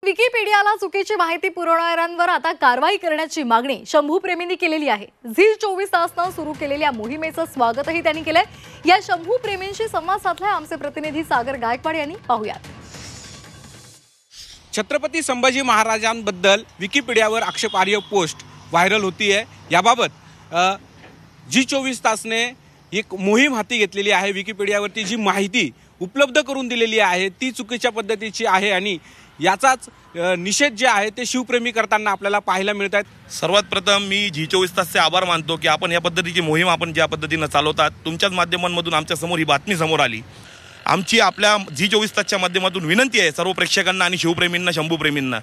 विकिपीडियाला चुकीची माहिती पुरवणाऱ्यांवर आता कारवाई करण्याची मागणी शंभू प्रेमींनी केलेली आहे। झी 24 तासनं सुरू केलेल्या मोहिमेचं स्वागतही त्यांनी केलंय। या शंभू प्रेमींशी संवाद साधलाय आमचे प्रतिनिधी सागर गायकवाड यांनी। पाहूयात। छत्रपती संभाजी महाराजांबद्दल विकिपीडियावर आक्षेपार्ह पोस्ट व्हायरल होतीये। याबाबत झी 24 तासने एक मोहीम हाती घेतलेली आहे। विकिपीडियावरती जी माहिती उपलब्ध करून दिलेली आहे ती चुकीच्या पद्धतीची आहे आणि याचाच निषेध जे आहे ते शिवप्रेमी करताना आपल्याला पाहायला मिळत आहेत। सर्वात प्रथम मी झी 24 तासचे आभार मानतो की आपण या पद्धतीची मोहीम आपण ज्या पद्धतीने चालवतात, तुमच्याच माध्यमांमधून आमच्या समोर ही बातमी समोर आली। आमची आपल्या झी 24 तासच्या माध्यमातून विनंती आहे सर्व प्रेक्षकांना आणि शिवप्रेमींना, शंभूप्रेमींना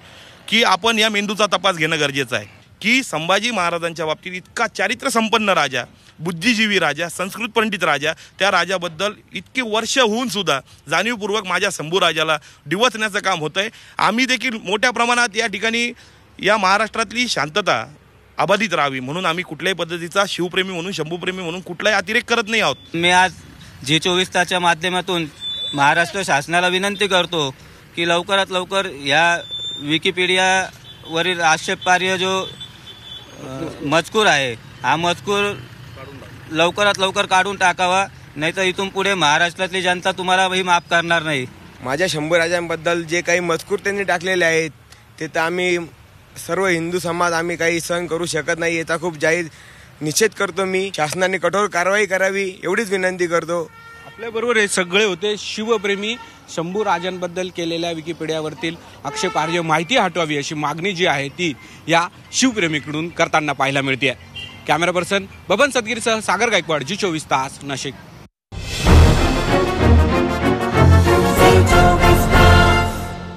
की आपण या मेंदूचा तपास घेणं गरजेचं आहे की संभाजी महाराजांच्या बाबतीत इतका चारित्र्य संपन्न राजा, बुद्धिजीवी राजा, संस्कृत पंडित राजा, त्या राजाबद्दल इतकी वर्ष होऊन सुद्धा जाणीवपूर्वक माझ्या शंभू राजाला डिवचण्याचं काम होतंय। आम्ही देखील मोठ्या प्रमाणात या ठिकाणी या महाराष्ट्रातली शांतता अबाधित राहावी म्हणून आम्ही कुठल्याही पद्धतीचा शिवप्रेमी म्हणून, शंभूप्रेमी म्हणून कुठलाही अतिरेक करत नाही आहोत। मी आज झी 24 तासच्या माध्यमातून महाराष्ट्र शासनाला विनंती करतो की लवकरात लवकर या विकिपीडियावरील आक्षेपार्ह जो मजकूर आहे हा मजकूर लवकरात लवकर काढून टाकावा, नाहीतर इथून पुढे महाराष्ट्रातली जनता तुम्हाला ही माफ करणार नाही। माझ्या शंभू राजांबद्दल जे काही मजकूर त्यांनी टाकलेले आहेत ते तर आम्ही सर्व हिंदू समाज आम्ही काही सहन करू शकत नाही। याचा खूप जाहीर निषेध करतो मी। शासनाने कठोर कारवाई करावी एवढीच विनंती करतो। आपल्याबरोबर हे सगळे होते शिवप्रेमी। शंभू राजांबद्दल केलेल्या विकिपीडियावरील आक्षेपार्ह माहिती हटवावी अशी मागणी जी आहे ती या शिवप्रेमीकडून करताना पाहायला मिळते। कॅमेरा पर्सन बबन सदगीरसह सागर गायकवाड, झी 24 तास, नाशिक।